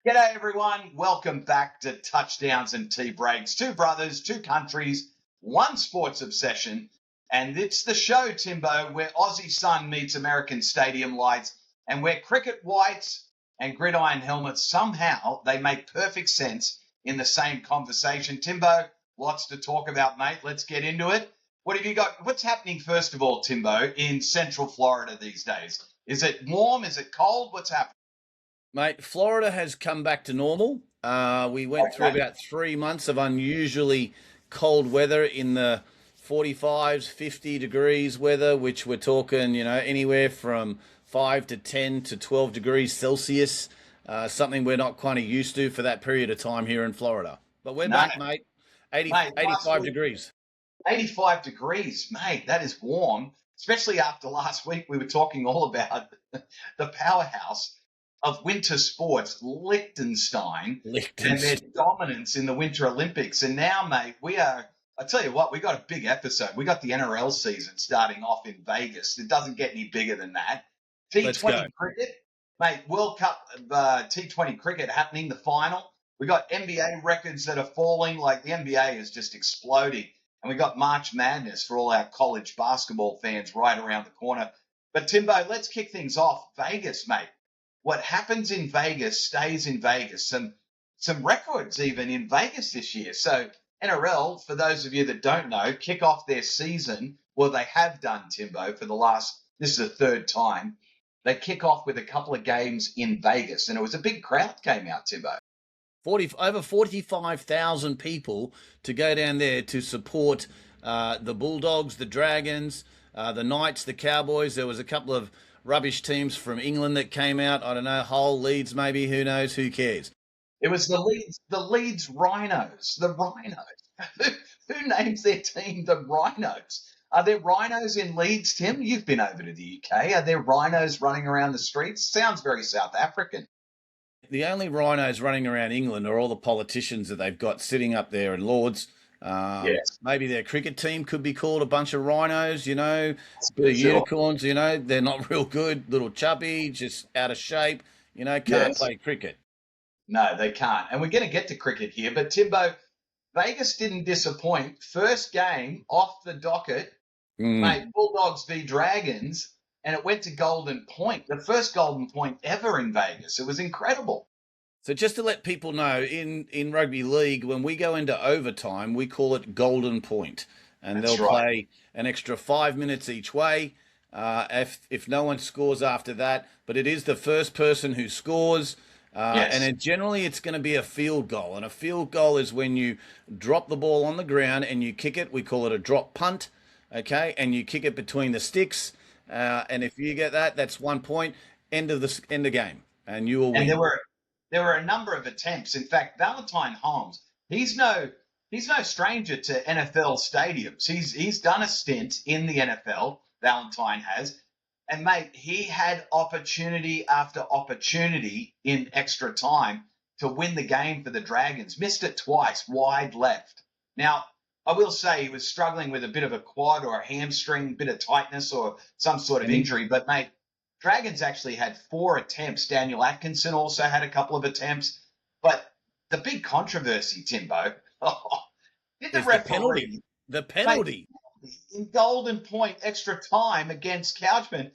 G'day, everyone. Welcome back to Touchdowns and Tea Breaks. Two brothers, two countries, one sports obsession. And it's the show, Timbo, where Aussie sun meets American stadium lights and where cricket whites and gridiron helmets somehow they make perfect sense in the same conversation. Timbo, lots to talk about, mate. Let's get into it. What have you got? What's happening, first of all, Timbo, in Central Florida these days? Is it warm? Is it cold? What's happening? Mate, Florida has come back to normal. We went through about 3 months of unusually cold weather in the 45s, 50 degrees weather, which we're talking, anywhere from 5 to 10 to 12 degrees Celsius, something we're not kind of used to for that period of time here in Florida. But we're No, back, mate. 80, mate, last 85 week, degrees. 85 degrees, mate. That is warm, especially after last week. We were talking all about the powerhouse of winter sports, Liechtenstein, and their dominance in the Winter Olympics. And now, mate, I tell you what, we got a big episode. We got the NRL season starting off in Vegas. It doesn't get any bigger than that. T20 cricket, mate, World Cup T20 cricket happening, the final. We got NBA records that are falling, like the NBA is just exploding. And we got March Madness for all our college basketball fans right around the corner. But Timbo, let's kick things off. Vegas, mate. What happens in Vegas stays in Vegas. Some records even in Vegas this year. So NRL, for those of you that don't know, kick off their season. Well, they have done, Timbo, this is the third time. They kick off with a couple of games in Vegas. And it was a big crowd came out, Timbo. Over 45,000 people to go down there to support the Bulldogs, the Dragons, the Knights, the Cowboys. There was a couple of rubbish teams from England that came out. I don't know, Hull, Leeds, maybe, who knows, who cares? It was the Leeds Rhinos, the Rhinos. Who names their team the Rhinos? Are there rhinos in Leeds, Tim? You've been over to the UK. Are there rhinos running around the streets? Sounds very South African. The only rhinos running around England are all the politicians that they've got sitting up there in Lords. Yes. Maybe their cricket team could be called a bunch of rhinos, bit of unicorns, they're not real good, little chubby, just out of shape, can't play cricket. No, they can't. And we're going to get to cricket here, but Timbo, Vegas didn't disappoint. First game off the docket, mate, Bulldogs v Dragons, and it went to Golden Point, the first Golden Point ever in Vegas. It was incredible. So just to let people know, in rugby league, when we go into overtime, we call it Golden Point. And they'll play an extra 5 minutes each way if no one scores after that. But it is the first person who scores. And generally it's going to be a field goal. And a field goal is when you drop the ball on the ground and you kick it. We call it a drop punt, okay? And you kick it between the sticks. And if you get that, that's 1 point. End of game. And you will win. And there were a number of attempts. In fact, Valentine Holmes, he's no stranger to NFL stadiums. He's done a stint in the NFL, Valentine has. And, mate, he had opportunity after opportunity in extra time to win the game for the Dragons. Missed it twice, wide left. Now, I will say he was struggling with a bit of a quad or a hamstring, bit of tightness or some sort of injury. But, mate, Dragons actually had 4 attempts. Daniel Atkinson also had a couple of attempts. But the big controversy, Timbo, did the referee... The penalty. Mate, in Golden Point, extra time against Couchman,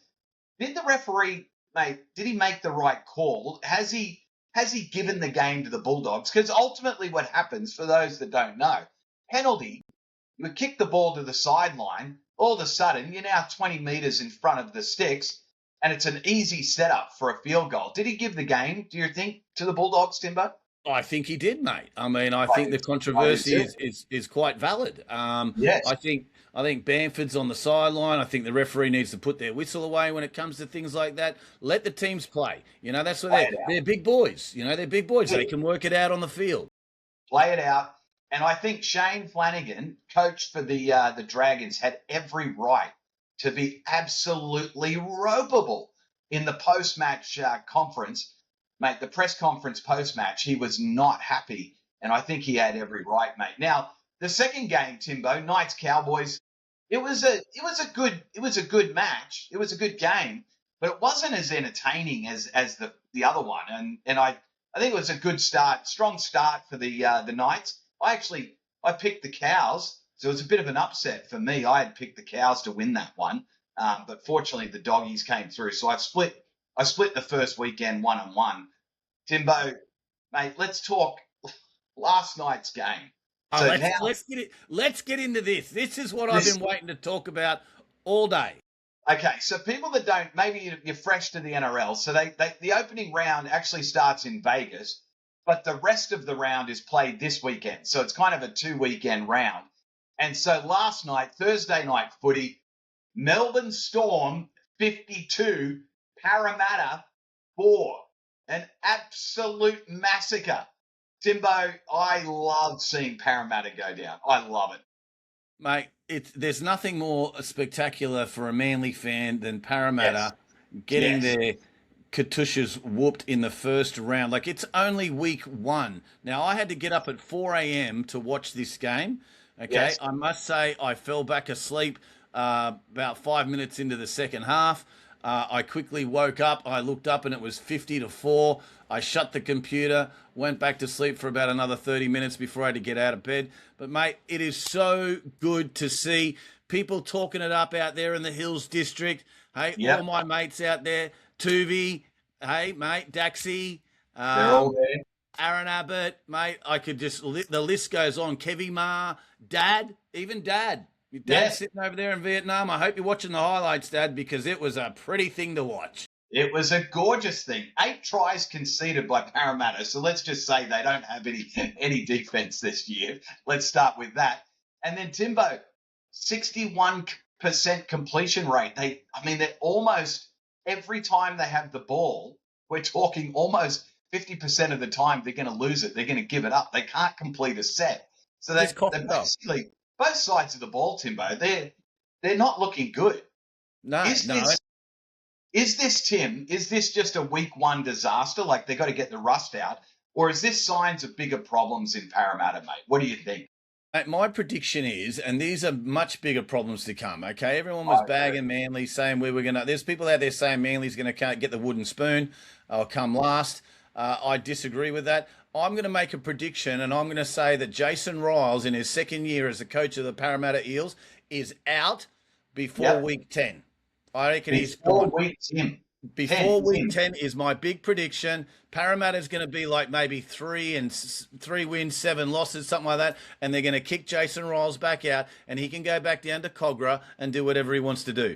did the referee, mate, did he make the right call? Has he given the game to the Bulldogs? Because ultimately what happens, for those that don't know, penalty, you kick the ball to the sideline, all of a sudden you're now 20 metres in front of the sticks, and it's an easy setup for a field goal. Did he give the game, do you think, to the Bulldogs, Timbo? I think he did, mate. I mean, I think the controversy is quite valid. Yes. I think Bamford's on the sideline. I think the referee needs to put their whistle away when it comes to things like that. Let the teams play. That's what they're big boys. They're big boys. They can work it out on the field. Play it out. And I think Shane Flanagan, coach for the Dragons, had every right to be absolutely ropeable in the post-match conference. Mate, the press conference post-match, he was not happy, and I think he had every right, mate. Now, the second game, Timbo, Knights Cowboys, it was a good match. It was a good game, but it wasn't as entertaining as the other one. And I I think it was a good start, strong start for the Knights. I picked the Cows, so it was a bit of an upset for me. I had picked the Cows to win that one, but fortunately the Doggies came through. So I split the first weekend 1-1. Timbo, mate, let's talk last night's game. Oh, So let's get into this. This is what I've this, been waiting to talk about all day. okay, so people that don't, maybe you're fresh to the NRL, so the opening round actually starts in Vegas, but the rest of the round is played this weekend. So it's kind of a 2-weekend round. And so last night, Thursday night footy, Melbourne Storm 52, Parramatta 4. An absolute massacre. Timbo, I love seeing Parramatta go down. I love it. Mate, there's nothing more spectacular for a Manly fan than Parramatta getting their Katusha's whooped in the first round. Like, it's only week 1. Now, I had to get up at 4 a.m. to watch this game. Okay, Yes. I must say I fell back asleep about 5 minutes into the second half. I quickly woke up. I looked up and it was 50-4. I shut the computer, went back to sleep for about another 30 minutes before I had to get out of bed. But, mate, it is so good to see people talking it up out there in the Hills District. Hey, all my mates out there, Tuvi, hey, mate, Daxi, they're all there. Aaron Abbott, mate, I could just, the list goes on. Kevy Ma, Dad, even Dad. Your dad's sitting over there in Vietnam. I hope you're watching the highlights, Dad, because it was a pretty thing to watch. It was a gorgeous thing. 8 tries conceded by Parramatta. So let's just say they don't have any defense this year. Let's start with that. And then Timbo, 61% completion rate. They're almost every time they have the ball, we're talking almost 50% of the time they're going to lose it. They're going to give it up. They can't complete a set. So they're basically both sides of the ball, Timbo. They're not looking good. Is this, Tim, is this just a week 1 disaster? Like, they got to get the rust out? Or is this signs of bigger problems in Parramatta, mate? What do you think? My prediction is, and these are much bigger problems to come, okay? Everyone was bagging Manly, saying there's people out there saying Manly's going to get the wooden spoon or come last. I disagree with that. I'm going to make a prediction, and I'm going to say that Jason Riles, in his second year as the coach of the Parramatta Eels, is out before week 10. I reckon he's gone. Before week 10 is my big prediction. Parramatta's going to be like maybe 3 wins, 7 losses, something like that, and they're going to kick Jason Riles back out, and he can go back down to Cogra and do whatever he wants to do.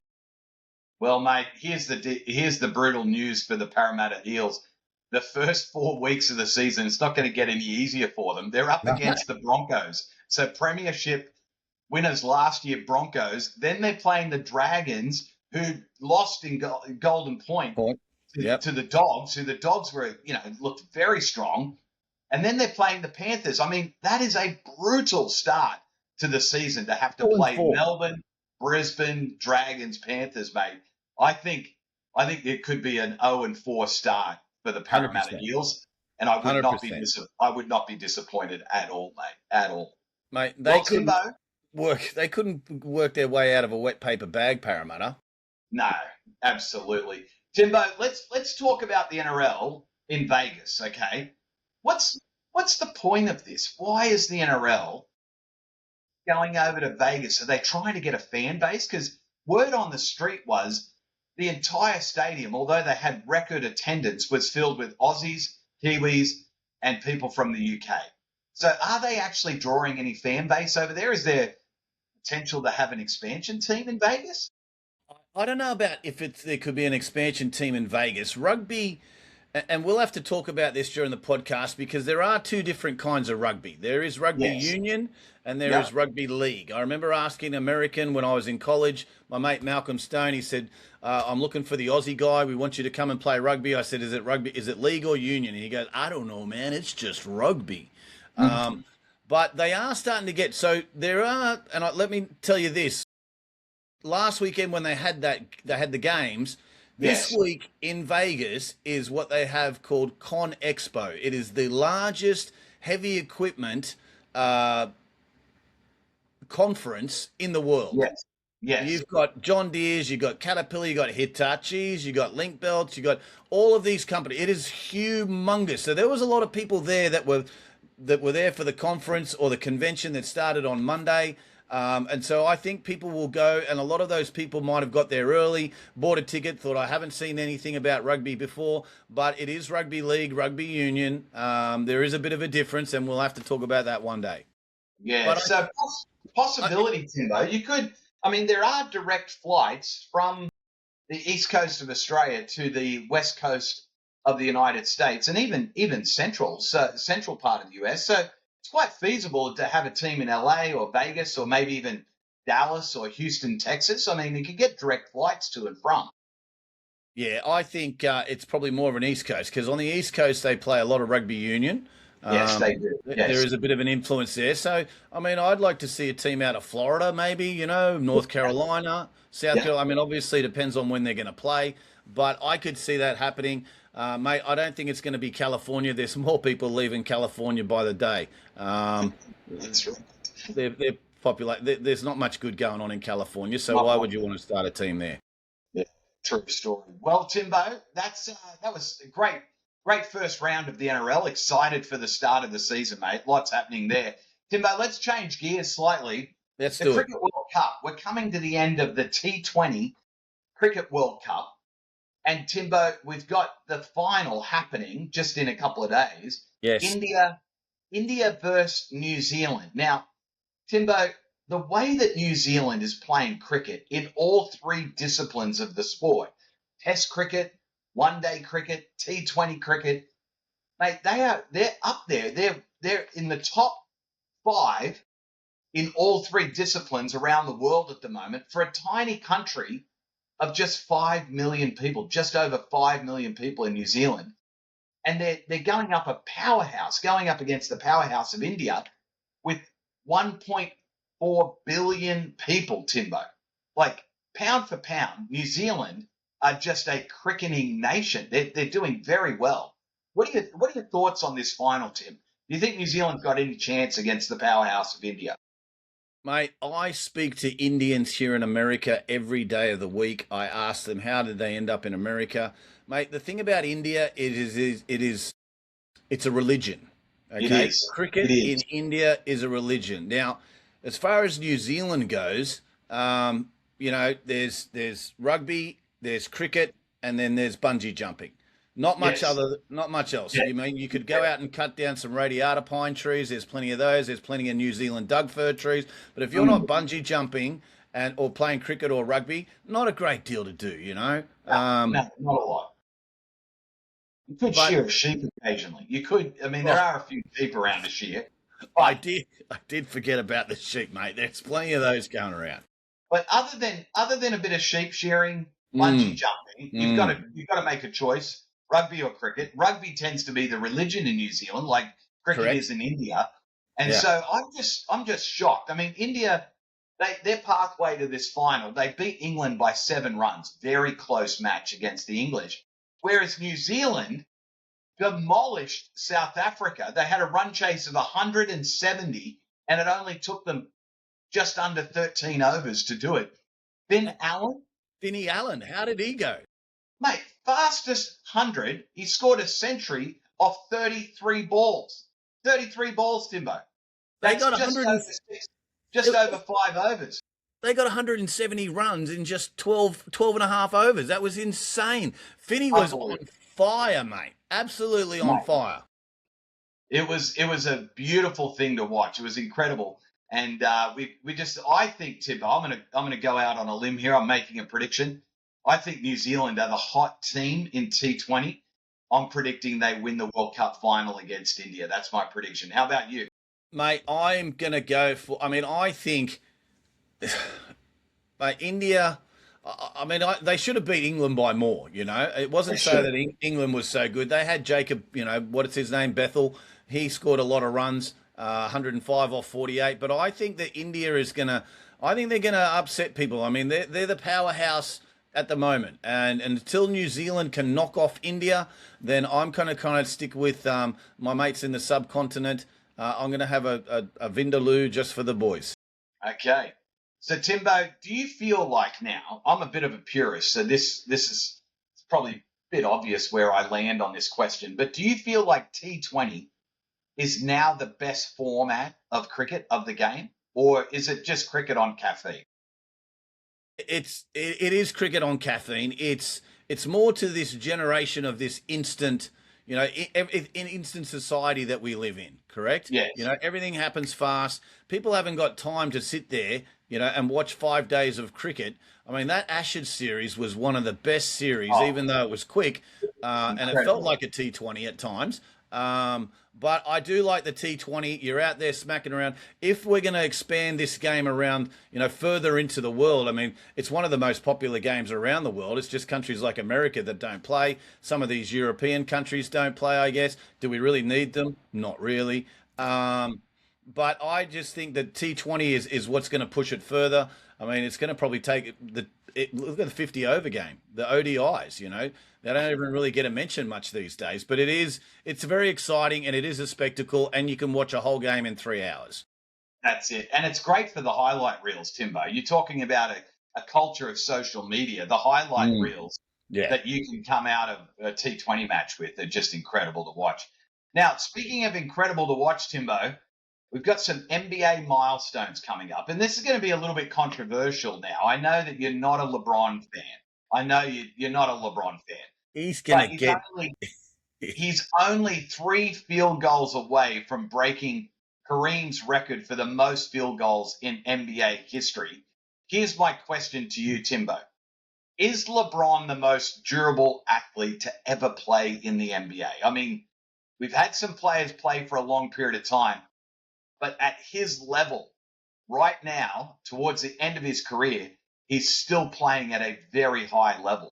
Well, mate, here's the brutal news for the Parramatta Eels. The first 4 weeks of the season, it's not going to get any easier for them. They're up against the Broncos. So premiership winners last year, Broncos. Then they're playing the Dragons, who lost in Golden Point to the Dogs, who the Dogs were, looked very strong. And then they're playing the Panthers. I mean, that is a brutal start to the season to have to play Melbourne, Brisbane, Dragons, Panthers, mate. I think it could be an 0-4 start for the Parramatta Eels, and I would not be disappointed at all, mate. At all, mate. They couldn't work their way out of a wet paper bag, Parramatta. No, absolutely. Timbo, let's talk about the NRL in Vegas, okay? What's the point of this? Why is the NRL going over to Vegas? Are they trying to get a fan base? Because word on the street was the entire stadium, although they had record attendance, was filled with Aussies, Kiwis, and people from the UK. So are they actually drawing any fan base over there? Is there potential to have an expansion team in Vegas? I don't know about if there could be an expansion team in Vegas. Rugby, and we'll have to talk about this during the podcast, because there are 2 different kinds of rugby. There is rugby union and there is rugby league. I remember asking an American when I was in college, my mate Malcolm Stone, he said, I'm looking for the Aussie guy. We want you to come and play rugby. I said, is it rugby? Is it league or union? And he goes, I don't know, man. It's just rugby. But they are starting to get, so there are, and let me tell you this. Last weekend when they had the games, this week in Vegas is what they have called Con Expo. It is the largest heavy equipment conference in the world. Yes. Yes. You've got John Deere's, you've got Caterpillar, you've got Hitachi's, you've got Link Belts, you've got all of these companies. It is humongous. So there was a lot of people there that were there for the conference or the convention that started on Monday. And so I think people will go, and a lot of those people might have got there early, bought a ticket, thought, I haven't seen anything about rugby before, but it is rugby league, rugby union. There is a bit of a difference, and we'll have to talk about that one day. Yeah. But So possibility, Timbo, you could. I mean, there are direct flights from the east coast of Australia to the west coast of the United States, and even central part of the US. So it's quite feasible to have a team in LA or Vegas or maybe even Dallas or Houston, Texas. I mean, you could get direct flights to and from. yeah, I think it's probably more of an East Coast because on the East Coast they play a lot of rugby union. Yes, Um, they do. there Yes. is a bit of an influence there. So, I mean, I'd like to see a team out of Florida, maybe, North Carolina, South Yeah. Carolina. I mean, obviously, it depends on when they're going to play, but I could see that happening. Mate, I don't think it's going to be California. There's more people leaving California by the day. That's right. They're there's not much good going on in California, so Not why much. would you want to start a team there? Yeah, true story. Well, Timbo, that was a great first round of the NRL. Excited for the start of the season, mate. Lots happening there. Timbo, let's change gears slightly. Let's The do it. Cricket World Cup. We're coming to the end of the T20 Cricket World Cup, and Timbo, we've got the final happening just in a couple of days. Yes. India versus New Zealand. Now, Timbo, the way that New Zealand is playing cricket in all three disciplines of the sport, Test cricket, one day cricket, T20 cricket, mate, they're up there. They're in the top five in all three disciplines around the world at the moment for a tiny country of just 5 million people, just over 5 million people in New Zealand. And they're going up a powerhouse, going up against the powerhouse of India with 1.4 billion people, Timbo. Like, pound for pound, New Zealand are just a cricketing nation. They're doing very well. What are your thoughts on this final, Tim? Do you think New Zealand's got any chance against the powerhouse of India? Mate, I speak to Indians here in America every day of the week. I ask them how did they end up in America. Mate, the thing about India it's a religion. It Okay? is. It Cricket in is. India is a religion. Now, as far as New Zealand goes, there's rugby, there's cricket, and then there's bungee jumping. Yes. Not much else. Yeah. You mean you could go out and cut down some radiata pine trees. There's plenty of those. There's plenty of New Zealand Doug fir trees. But if you're not bungee jumping or playing cricket or rugby, not a great deal to do. No, not a lot. You could But shear a sheep occasionally. You could. I mean, there oh, are a few sheep around to shear, I but did forget about the sheep, mate. There's plenty of those going around. other than a bit of sheep shearing, bungee Mm, jumping, mm, you've got to make a choice: rugby or cricket. Rugby tends to be the religion in New Zealand, like cricket is correct. in India, and Yeah. so I'm just shocked. I mean, India, their pathway to this final, they beat England by 7 runs, very close match against the English, whereas New Zealand demolished South Africa. They had a run chase of 170, and it only took them just under 13 overs to do it. Ben Allen, Vinny Allen, how did he go? mate, fastest 100. He scored a century off 33 balls. 33 balls, Timbo. They That's got just 100 over just over 5 overs. they got 170 runs in just 12 and a half overs. That was insane. Finney was on Unbelievable. fire, mate. Absolutely on Mate, fire. it was a beautiful thing to watch. It was incredible. And we just I think, Timbo, I'm gonna go out on a limb here. I'm making a prediction. I think New Zealand are the hot team in T20. I'm predicting they win the World Cup final against India. That's my prediction. How about you? Mate, I'm going to go for, I mean, I think, mate, India, they should have beat England by more. It They wasn't so should. that England was so good. They had Jacob, what is his name, Bethel. He scored a lot of runs, 105 off 48. But I think that I think they're going to upset people. I mean, they're the powerhouse at the moment. And until New Zealand can knock off India, then I'm going to kind of stick with my mates in the subcontinent. I'm going to have a Vindaloo just for the boys. Okay. So, Timbo, do you feel like now, I'm a bit of a purist, so this is probably a bit obvious where I land on this question, but do you feel like T20 is now the best format of cricket, of the game, or is it just cricket on caffeine? It is cricket on caffeine. It's more to this generation of this instant, in instant society that we live in. Correct? Yes. Everything happens fast. People haven't got time to sit there, and watch 5 days of cricket. I mean, that Ashes series was one of the best series, Oh, even though it was quick, and it felt incredible. like a T20 at times. But I do like the T20. You're out there smacking around. If we're going to expand this game around, further into the world, I mean, it's one of the most popular games around the world. It's just countries like America that don't play. Some of these European countries don't play, I guess. Do we really need them? Not really. But I just think that T20 is what's going to push it further. I mean, it's going to probably take look at the 50 over game, the ODIs, they don't even really get a mention much these days, but it's very exciting and it is a spectacle and you can watch a whole game in 3 hours. That's it. And it's great for the highlight reels, Timbo. You're talking about a culture of social media. The highlight reels Yeah. that you can come out of a T20 match with are just incredible to watch. Now, speaking of incredible to watch, Timbo, we've got some NBA milestones coming up. And this is going to be a little bit controversial now. I know that you're not a LeBron fan. I know you're not a LeBron fan. He's going But to get. he's only 3 field goals away from breaking Kareem's record for the most field goals in NBA history. Here's my question to you, Timbo. Is LeBron the most durable athlete to ever play in the NBA? I mean, we've had some players play for a long period of time, but at his level, right now, towards the end of his career, he's still playing at a very high level.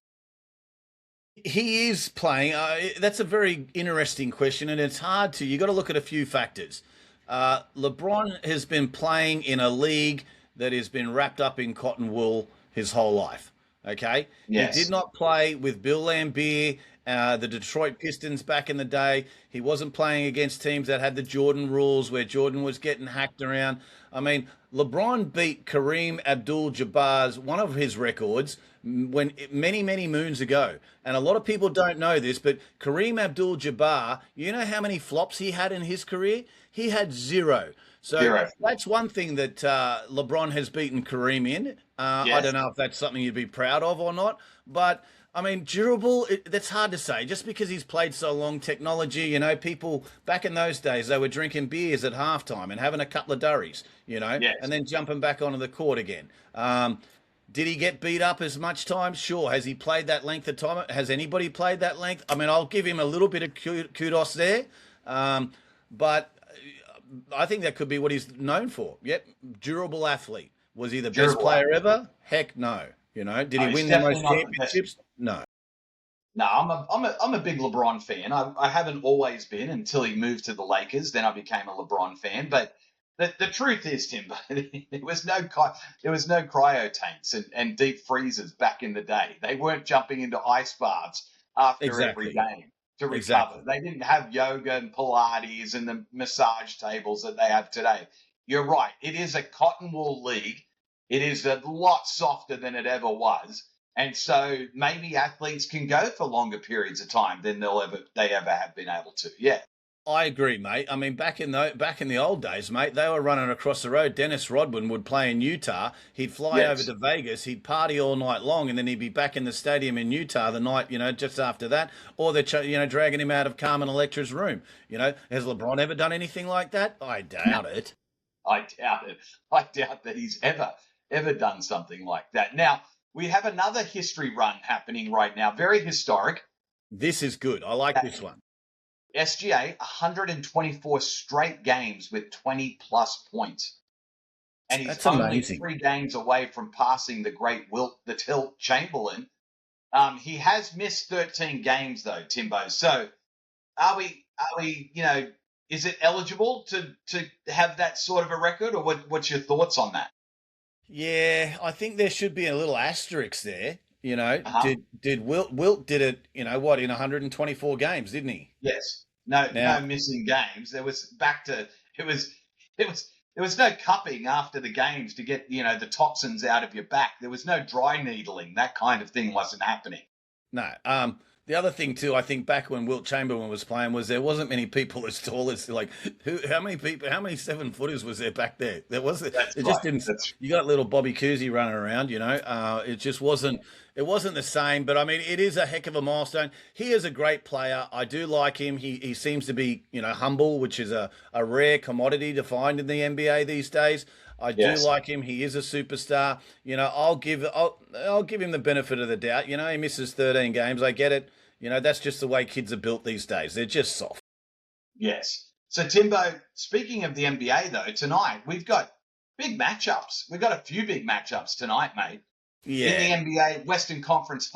He is playing. That's a very interesting question, and it's hard to. You got to look at a few factors. LeBron has been playing in a league that has been wrapped up in cotton wool his whole life. Okay, Yes. he did not play with Bill Laimbeer, the Detroit Pistons back in the day. He wasn't playing against teams that had the Jordan rules, where Jordan was getting hacked around. I mean, LeBron beat Kareem Abdul-Jabbar's one of his records when many moons ago, and a lot of people don't know this, but Kareem Abdul-Jabbar, you know how many flops he had in his career? He had zero. So Zero. that's one thing that LeBron has beaten Kareem in. I Yes. don't know if that's something you'd be proud of or not, but I mean, durable, that's hard to say. Just because he's played so long, technology, people back in those days, they were drinking beers at halftime and having a couple of durries, Yes. and then jumping back onto the court again. Did he get beat up as much time? Sure. Has he played that length of time? Has anybody played that length? I mean, I'll give him a little bit of kudos there. But I think that could be what he's known for. Yep. Durable athlete. Was he the best player ever? Heck no. Did he win the most championships? No. No, I'm a big LeBron fan. I haven't always been until he moved to the Lakers. Then I became a LeBron fan. But the truth is, Tim, there was no cryo tanks and deep freezers back in the day. They weren't jumping into ice baths after every game to recover. Exactly. They didn't have yoga and Pilates and the massage tables that they have today. You're right. It is a cotton wool league. It is a lot softer than it ever was. And so maybe athletes can go for longer periods of time than they ever have been able to. Yeah. I agree, mate. I mean, back in the old days, mate, they were running across the road. Dennis Rodman would play in Utah. He'd fly over to Vegas. He'd party all night long, and then he'd be back in the stadium in Utah the night, just after that. Or they're, dragging him out of Carmen Electra's room. Has LeBron ever done anything like that? I doubt it. I doubt it. I doubt that he's ever done something like that. Now, we have another history run happening right now, very historic. This is good. I like this one. SGA, 124 straight games with 20-plus points. And he's only 3 games away from passing the great Wilt the Tilt Chamberlain. He has missed 13 games, though, Timbo. So are we, is it eligible to have that sort of a record, or what's your thoughts on that? Yeah, I think there should be a little asterisk there. Did Wilt did it, in 124 games, didn't he? Yes. No missing games. There was there was no cupping after the games to get, the toxins out of your back. There was no dry needling. That kind of thing wasn't happening. No. The other thing too, I think back when Wilt Chamberlain was playing, was there wasn't many people as tall as how many 7-footers was there back there? There wasn't. It just didn't. You got little Bobby Cousy running around, It just wasn't. It wasn't the same. But I mean, it is a heck of a milestone. He is a great player. I do like him. He seems to be humble, which is a rare commodity to find in the NBA these days. I do like him. He is a superstar. I'll give him the benefit of the doubt. He misses 13 games. I get it. That's just the way kids are built these days. They're just soft. Yes. So, Timbo, speaking of the NBA, though, tonight we've got big matchups. We've got a few big matchups tonight, mate. Yeah. In the NBA Western Conference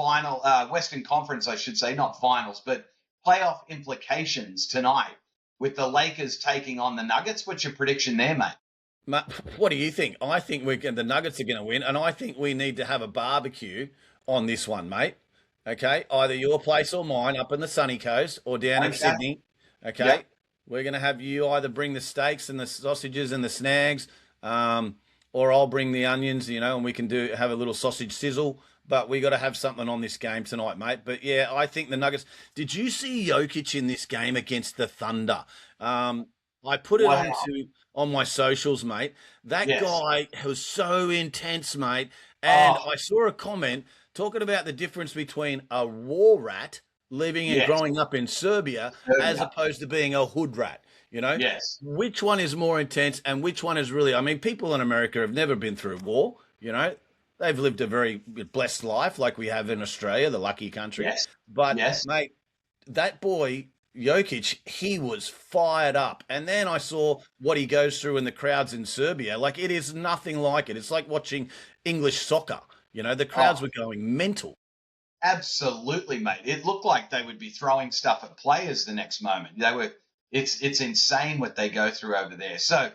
Western Conference, I should say, not finals, but playoff implications tonight with the Lakers taking on the Nuggets. What's your prediction there, mate? What do you think? I think the Nuggets are going to win, and I think we need to have a barbecue on this one, mate. Okay, either your place or mine up in the sunny coast or down in Sydney. Okay, yep. We're going to have you either bring the steaks and the sausages and the snags, or I'll bring the onions, and we can have a little sausage sizzle. But we got to have something on this game tonight, mate. But yeah, I think the Nuggets. Did you see Jokic in this game against the Thunder? I put it on my socials, mate. That guy was so intense, mate. And I saw a comment talking about the difference between a war rat living and growing up in Serbia as opposed to being a hood rat. Yes. Which one is more intense and which one is really? I mean, people in America have never been through war. They've lived a very blessed life like we have in Australia, the lucky country. Yes. But mate, that boy Jokic, he was fired up. And then I saw what he goes through in the crowds in Serbia. Like, it is nothing like it. It's like watching English soccer. The crowds were going mental. Absolutely, mate. It looked like they would be throwing stuff at players the next moment. It's insane what they go through over there. So,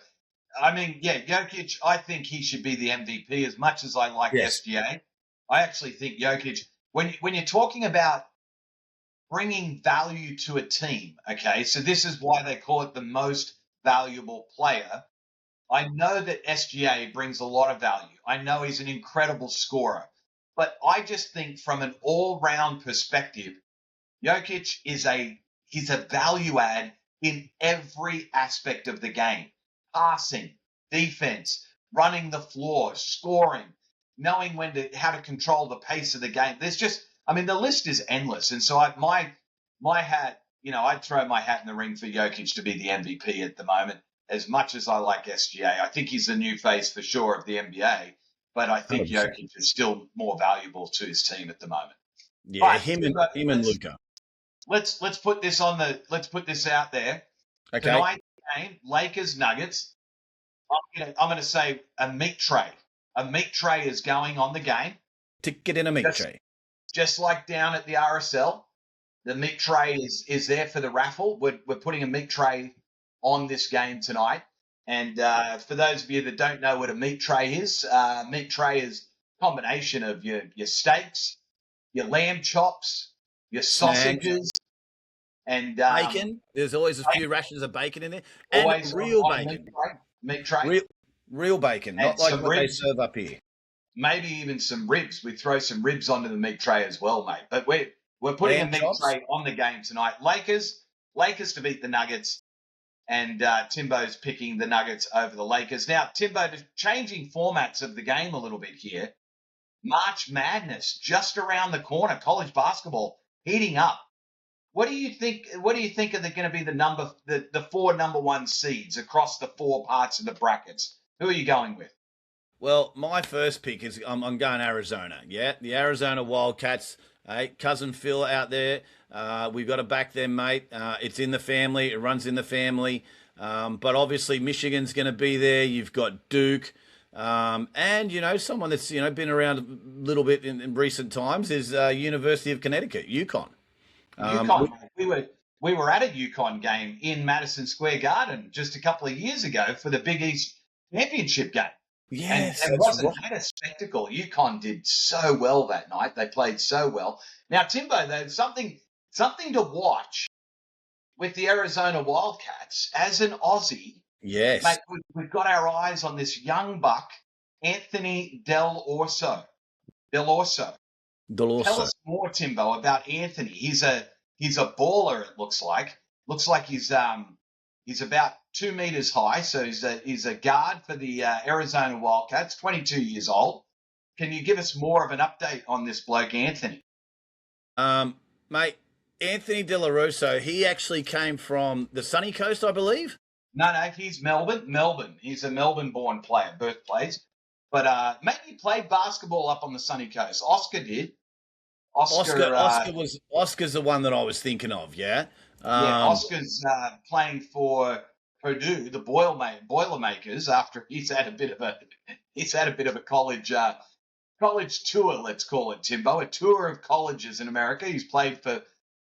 I mean, Jokic, I think he should be the MVP as much as I like SGA. I actually think Jokic, when you're talking about bringing value to a team, okay, so this is why they call it the most valuable player. I know that SGA brings a lot of value. I know he's an incredible scorer. But I just think from an all-round perspective, Jokic he's a value add in every aspect of the game. Passing, defense, running the floor, scoring, knowing how to control the pace of the game. The list is endless. And so my hat, I'd throw my hat in the ring for Jokic to be the MVP at the moment. As much as I like SGA, I think he's the new face for sure of the NBA, but I think 100%. Jokic is still more valuable to his team at the moment. Yeah, right, him and Luka. Let's put this out there. Okay. Tonight's game, Lakers Nuggets. I'm going to say a meat tray. A meat tray is going on the game. Ticket in a meat tray. Just like down at the RSL, the meat tray is there for the raffle. We're putting a meat tray on this game tonight. And for those of you that don't know what a meat tray is a combination of your steaks, your lamb chops, your sausages, and bacon. There's always a few rations of bacon in there. And real bacon. Meat tray. Real bacon, not like what they serve up here. Maybe even some ribs. We throw some ribs onto the meat tray as well, mate. But we're putting a meat tray on the game tonight. Lakers to beat the Nuggets. And Timbo's picking the Nuggets over the Lakers. Now, Timbo, changing formats of the game a little bit here. March Madness just around the corner. College basketball heating up. What do you think? What do you think are going to be the four number one seeds across the four parts of the brackets? Who are you going with? Well, my first pick is I'm going Arizona. Yeah, the Arizona Wildcats. Hey, cousin Phil out there. We've got to back them, mate. It's in the family. It runs in the family. But obviously Michigan's going to be there. You've got Duke. And, someone that's, been around a little bit in recent times is University of Connecticut, UConn. We were at a UConn game in Madison Square Garden just a couple of years ago for the Big East Championship game. Yes, and wasn't that a spectacle? UConn did so well that night. They played so well. Now, Timbo, there's something to watch with the Arizona Wildcats. As an Aussie, Yes. Mate, we've got our eyes on this young buck, Anthony Del Orso. Del Orso. Tell Dolorso. us more, Timbo, about Anthony. He's a baller. It looks like. Looks like he's about 2 meters high. So he's a guard for the Arizona Wildcats. 22 years old. Can you give us more of an update on this bloke, Anthony? Mate, Anthony De La Russo, he actually came from the sunny coast, I believe. No, he's Melbourne. Melbourne. He's a Melbourne-born player, birthplace. But maybe he played basketball up on the sunny coast. Oscar did. Oscar's the one that I was thinking of. Yeah. Yeah, Oscar's playing for Purdue, the Boilermakers, after he's had a bit of a college tour, let's call it, Timbo, a tour of colleges in America.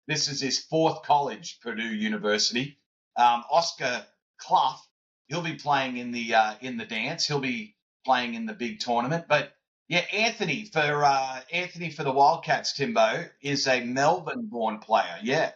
This is his fourth college, Purdue University. Oscar Clough, he'll be playing in the dance. He'll be playing in the big tournament. But yeah, Anthony for the Wildcats, Timbo, is a Melbourne-born player. Yeah.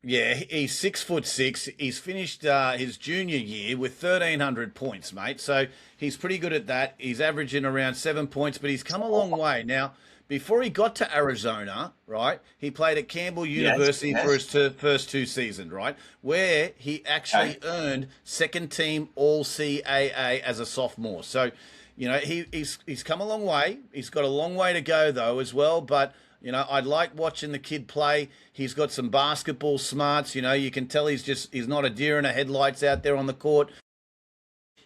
Yeah, he's 6'6". He's finished his junior year with 1,300 points, mate. So he's pretty good at that. He's averaging around 7 points, but he's come a long way. Now, before he got to Arizona, right, he played at Campbell University for his first 2 seasons, right, where he actually earned second team All CAA as a sophomore. So, he's come a long way. He's got a long way to go, though, as well, but I'd like watching the kid play. He's got some basketball smarts. You can tell he's not a deer in the headlights out there on the court.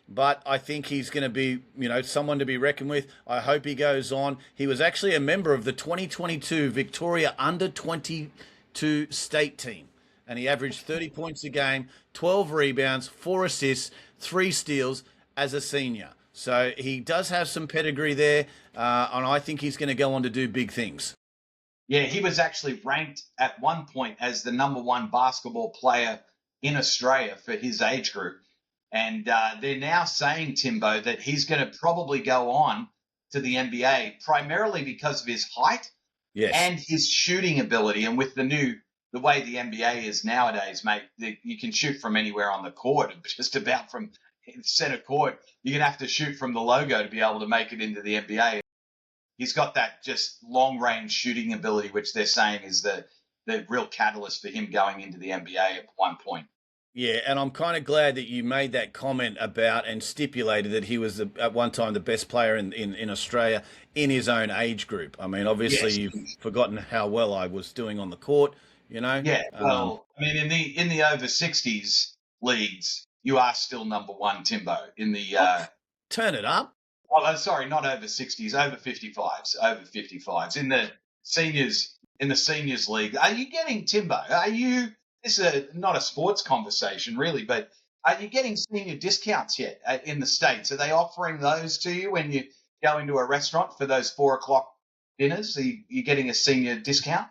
But I think he's going to be, someone to be reckoned with. I hope he goes on. He was actually a member of the 2022 Victoria Under-22 state team. And he averaged 30 points a game, 12 rebounds, 4 assists, 3 steals as a senior. So he does have some pedigree there. And I think he's going to go on to do big things. Yeah, he was actually ranked at one point as the number 1 basketball player in Australia for his age group. And they're now saying, Timbo, that he's going to probably go on to the NBA primarily because of his height and his shooting ability. And with the way the NBA is nowadays, mate, you can shoot from anywhere on the court, just about from center court. You're going to have to shoot from the logo to be able to make it into the NBA. He's got that just long-range shooting ability, which they're saying is the real catalyst for him going into the NBA at one point. Yeah, and I'm kind of glad that you made that comment about and stipulated that he was at one time the best player in Australia in his own age group. I mean, obviously you've forgotten how well I was doing on the court, Yeah, well, I mean, in the over 60s leagues, you are still number 1, Timbo. In the turn it up. Oh, sorry, not over 60s, over 55s, over 55s. In the seniors league, are you getting, Timbo? This is not a sports conversation really, but are you getting senior discounts yet in the States? Are they offering those to you when you go into a restaurant for those 4:00 dinners? Are you getting a senior discount?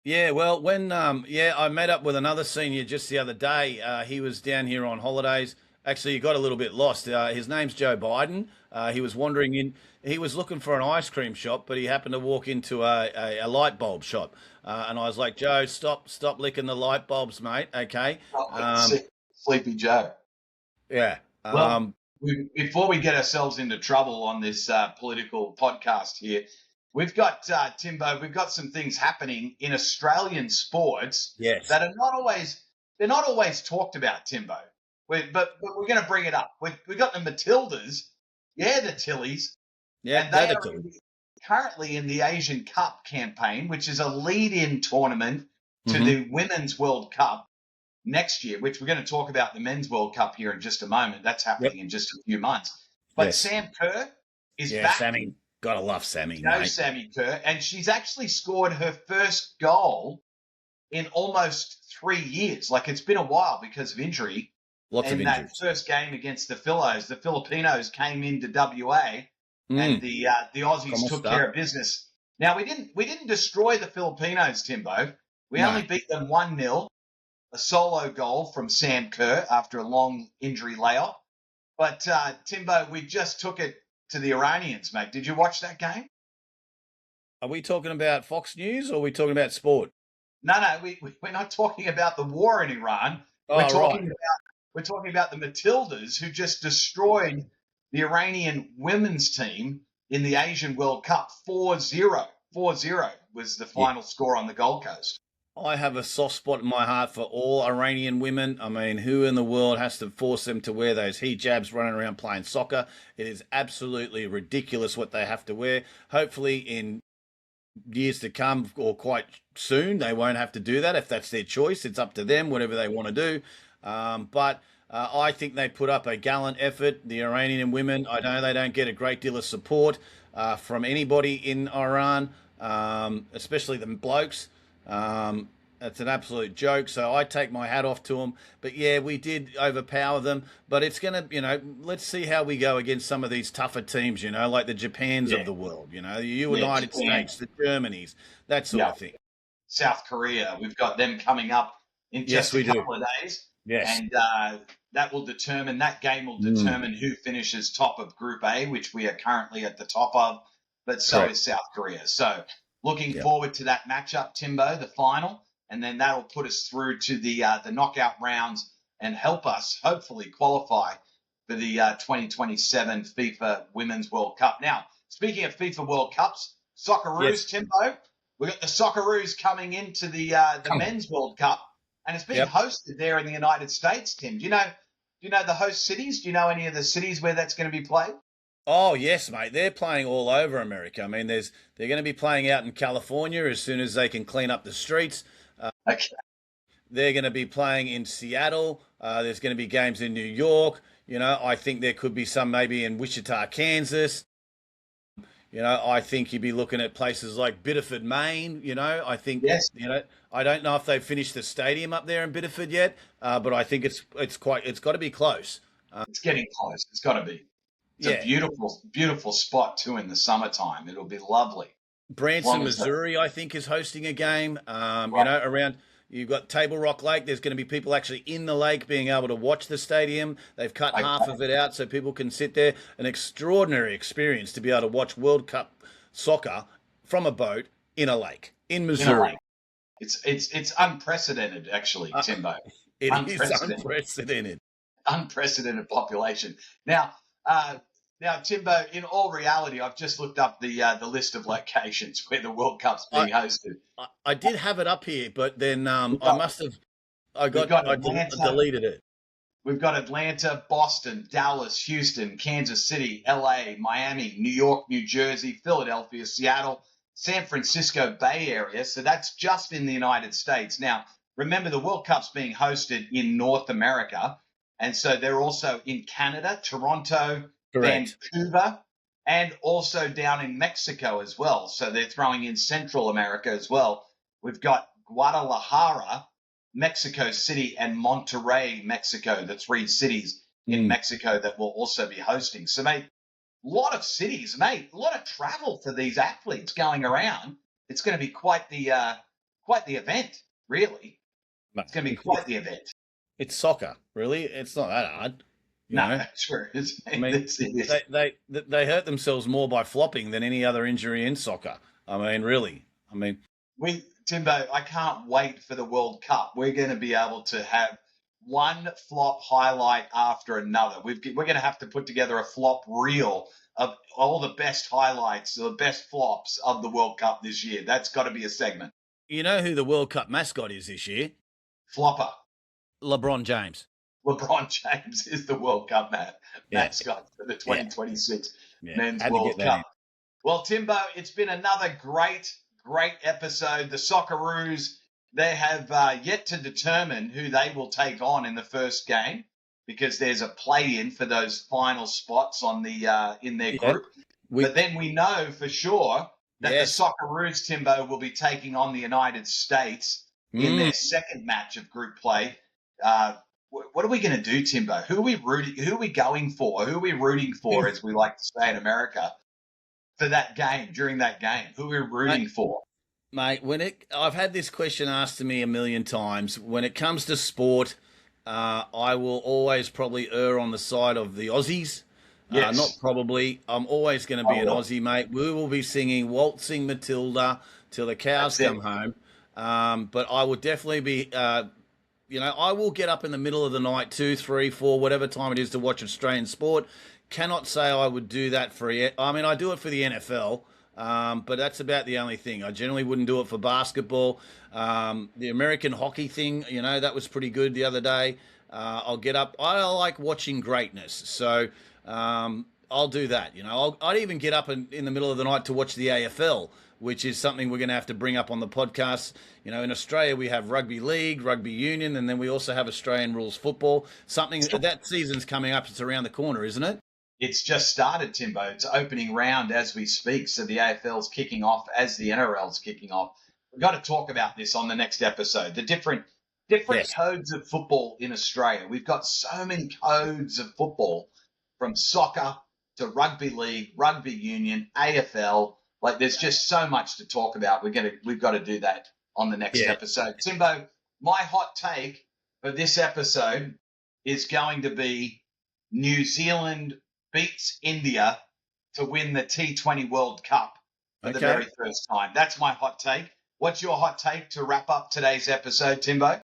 Yeah, well, when I met up with another senior just the other day. He was down here on holidays. Actually, he got a little bit lost. His name's Joe Biden. He was wandering in. He was looking for an ice cream shop, but he happened to walk into a light bulb shop. And I was like, Joe, stop licking the light bulbs, mate. Okay. Sleepy Joe. Yeah. Well, before we get ourselves into trouble on this political podcast here, we've got, Timbo, we've got some things happening in Australian sports that are they're not always talked about, Timbo. But we're going to bring it up. We've got the Matildas, the Tillies, and they are currently in the Asian Cup campaign, which is a lead-in tournament to the Women's World Cup next year, which we're going to talk about the Men's World Cup here in just a moment. That's happening in just a few months. But Sam Kerr is back. Sammy. Gotta love Sammy. Sammy Kerr. And she's actually scored her first goal in almost 3 years. Like, it's been a while because of injury. Lots of injuries. That first game against the Filipinos came into WA, and the Aussies took care of business. Now we didn't destroy the Filipinos, Timbo. We only beat them 1-0, a solo goal from Sam Kerr after a long injury layoff. But Timbo, we just took it to the Iranians, mate. Did you watch that game? Are we talking about Fox News or are we talking about sport? No, we're not talking about the war in Iran. We're talking about We're talking about the Matildas, who just destroyed the Iranian women's team in the Asian World Cup 4-0. 4-0 was the final score on the Gold Coast. I have a soft spot in my heart for all Iranian women. I mean, who in the world has to force them to wear those hijabs running around playing soccer? It is absolutely ridiculous what they have to wear. Hopefully in years to come or quite soon, they won't have to do that if that's their choice. It's up to them, whatever they want to do. But I think they put up a gallant effort. The Iranian women, I know they don't get a great deal of support from anybody in Iran, especially the blokes. It's an absolute joke. So I take my hat off to them. But yeah, we did overpower them. But it's going to, let's see how we go against some of these tougher teams, like the Japans of the world, the United States, the Germanys, that sort of thing. South Korea, we've got them coming up in just a couple of days. Yes. And that game will determine who finishes top of Group A, which we are currently at the top of, but so is South Korea. So looking forward to that matchup, Timbo, the final, and then that'll put us through to the knockout rounds and help us hopefully qualify for the 2027 FIFA Women's World Cup. Now, speaking of FIFA World Cups, Socceroos, Timbo, we've got the Socceroos coming into the Men's World Cup, and it's being hosted there in the United States, Tim. Do you know the host cities? Do you know any of the cities where that's going to be played? Oh, yes, mate. They're playing all over America. I mean, they're going to be playing out in California as soon as they can clean up the streets. They're going to be playing in Seattle. There's going to be games in New York. I think there could be some maybe in Wichita, Kansas. I think you'd be looking at places like Biddeford, Maine. I think, I don't know if they've finished the stadium up there in Biddeford yet, but I think it's got to be close. It's getting close. It's got to be. It's a beautiful, beautiful spot too in the summertime. It'll be lovely. Branson, Missouri, I think, is hosting a game. Around. You've got Table Rock Lake. There's going to be people actually in the lake being able to watch the stadium. They've cut half of it out so people can sit there. An extraordinary experience to be able to watch World Cup soccer from a boat in a lake in Missouri. It's unprecedented, actually, Timbo. It is unprecedented. Unprecedented population. Now, Timbo, in all reality, I've just looked up the list of locations where the World Cup's being hosted. I did have it up here, but then I deleted it. We've got Atlanta, Boston, Dallas, Houston, Kansas City, LA, Miami, New York, New Jersey, Philadelphia, Seattle, San Francisco Bay Area. So that's just in the United States. Now, remember, the World Cup's being hosted in North America. And so they're also in Canada, Toronto, Vancouver, and also down in Mexico as well. So they're throwing in Central America as well. We've got Guadalajara, Mexico City, and Monterrey, Mexico, the three cities in Mexico that will also be hosting. So, mate, a lot of cities, mate, a lot of travel for these athletes going around. It's going to be quite the event, really. It's going to be quite the event. It's soccer, really. It's not that hard. Sure. They hurt themselves more by flopping than any other injury in soccer. I mean, really. Timbo, I can't wait for the World Cup. We're going to be able to have one flop highlight after another. We're going to have to put together a flop reel of all the best highlights, the best flops of the World Cup this year. That's got to be a segment. You know who the World Cup mascot is this year? Flopper. LeBron James. LeBron James is the World Cup mascot for the 2026 Men's World Cup. Well, Timbo, it's been another great episode. The Socceroos, they have yet to determine who they will take on in the first game because there's a play-in for those final spots on the in their group. But then we know for sure that the Socceroos, Timbo, will be taking on the United States in their second match of group play. What are we going to do, Timbo? Who are we going for? Who are we rooting for, as we like to say in America, for that game, during that game? Who are we rooting for? Mate, I've had this question asked to me a million times. When it comes to sport, I will always probably err on the side of the Aussies. Not probably. I'm always going to be an Aussie, mate. We will be singing Waltzing Matilda till the cows come home. But I will definitely be... I will get up in the middle of the night, 2, 3, 4, whatever time it is to watch Australian sport. Cannot say I would do that for it. I mean, I do it for the NFL, but that's about the only thing. I generally wouldn't do it for basketball. The American hockey thing, that was pretty good the other day. I'll get up. I like watching greatness, so I'll do that. I'd even get up in the middle of the night to watch the AFL, which is something we're going to have to bring up on the podcast. In Australia, we have rugby league, rugby union, and then we also have Australian rules football. Something that season's coming up. It's around the corner, isn't it? It's just started, Timbo. It's opening round as we speak. So the AFL's kicking off as the NRL's kicking off. We've got to talk about this on the next episode. The different Yes. codes of football in Australia. We've got so many codes of football, from soccer to rugby league, rugby union, AFL. Like, there's just so much to talk about. We've got to do that on the next episode. Timbo, my hot take for this episode is going to be New Zealand beats India to win the T20 World Cup for the very first time. That's my hot take. What's your hot take to wrap up today's episode, Timbo?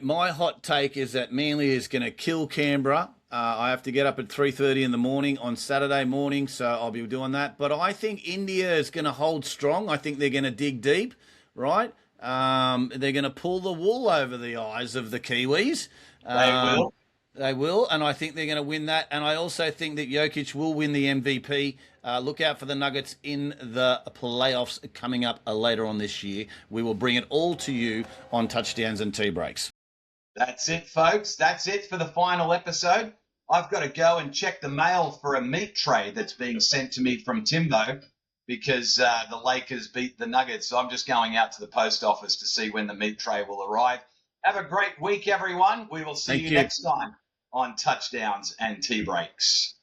My hot take is that Manly is going to kill Canberra. I have to get up at 3:30 in the morning on Saturday morning, so I'll be doing that. But I think India is going to hold strong. I think they're going to dig deep, right? They're going to pull the wool over the eyes of the Kiwis. They will, and I think they're going to win that. And I also think that Jokic will win the MVP. Look out for the Nuggets in the playoffs coming up later on this year. We will bring it all to you on Touchdowns and Tea Breaks. That's it, folks. That's it for the final episode. I've got to go and check the mail for a meat tray that's being sent to me from Timbo because the Lakers beat the Nuggets. So I'm just going out to the post office to see when the meat tray will arrive. Have a great week, everyone. We will see you next time on Touchdowns and Tea Breaks.